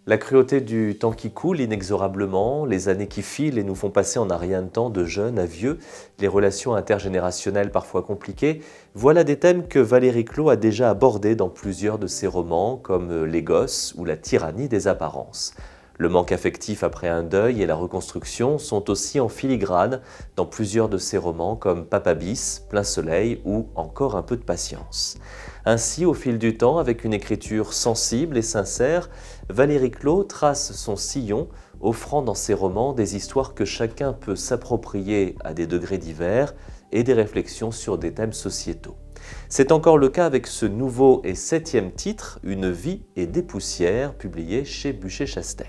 La cruauté du temps qui coule inexorablement, les années qui filent et nous font passer en un rien de temps de jeunes à vieux, les relations intergénérationnelles parfois compliquées, voilà des thèmes que Valérie Clôt a déjà abordés dans plusieurs de ses romans comme Les Gosses ou La tyrannie des apparences. Le manque affectif après un deuil et la reconstruction sont aussi en filigrane dans plusieurs de ses romans comme Papa Bis, Plein Soleil ou Encore un peu de patience. Ainsi, au fil du temps, avec une écriture sensible et sincère, Valérie Clôt trace son sillon, offrant dans ses romans des histoires que chacun peut s'approprier à des degrés divers et des réflexions sur des thèmes sociétaux. C'est encore le cas avec ce nouveau et 7e titre, Une vie et des poussières, publié chez Buchet-Chastel.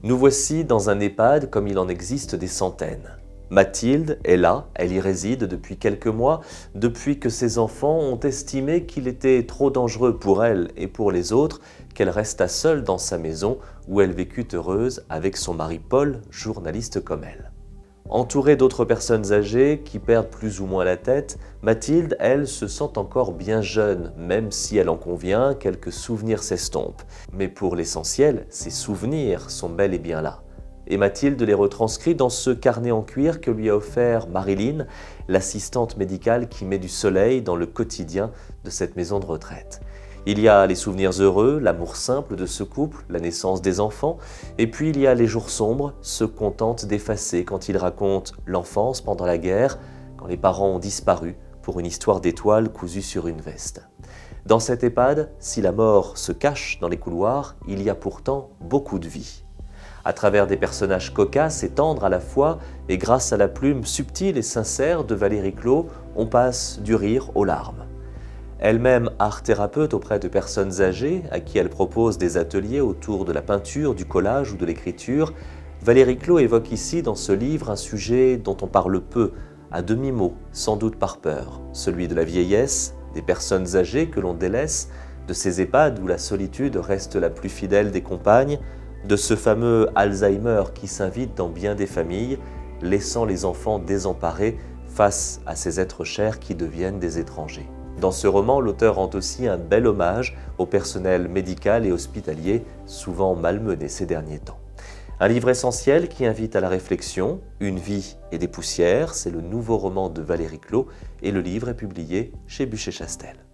Nous voici dans un EHPAD comme il en existe des centaines. Mathilde est là, elle y réside depuis quelques mois, depuis que ses enfants ont estimé qu'il était trop dangereux pour elle et pour les autres qu'elle restât seule dans sa maison où elle vécut heureuse avec son mari Paul, journaliste comme elle. Entourée d'autres personnes âgées qui perdent plus ou moins la tête, Mathilde, elle, se sent encore bien jeune, même si elle en convient, quelques souvenirs s'estompent. Mais pour l'essentiel, ces souvenirs sont bel et bien là. Et Mathilde les retranscrit dans ce carnet en cuir que lui a offert Marilyn, l'assistante médicale qui met du soleil dans le quotidien de cette maison de retraite. Il y a les souvenirs heureux, l'amour simple de ce couple, la naissance des enfants, et puis il y a les jours sombres, ceux qu'on tente d'effacer quand il raconte l'enfance pendant la guerre, quand les parents ont disparu pour une histoire d'étoiles cousue sur une veste. Dans cet EHPAD, si la mort se cache dans les couloirs, il y a pourtant beaucoup de vie. À travers des personnages cocasses et tendres à la fois, et grâce à la plume subtile et sincère de Valérie Clôt, on passe du rire aux larmes. Elle-même art-thérapeute auprès de personnes âgées, à qui elle propose des ateliers autour de la peinture, du collage ou de l'écriture, Valérie Clôt évoque ici dans ce livre un sujet dont on parle peu, à demi-mot, sans doute par peur, celui de la vieillesse, des personnes âgées que l'on délaisse, de ces EHPAD où la solitude reste la plus fidèle des compagnes, de ce fameux Alzheimer qui s'invite dans bien des familles, laissant les enfants désemparés face à ces êtres chers qui deviennent des étrangers. Dans ce roman, l'auteur rend aussi un bel hommage au personnel médical et hospitalier, souvent malmené ces derniers temps. Un livre essentiel qui invite à la réflexion, Une vie et des poussières, c'est le nouveau roman de Valérie Clôt et le livre est publié chez Buchet-Chastel.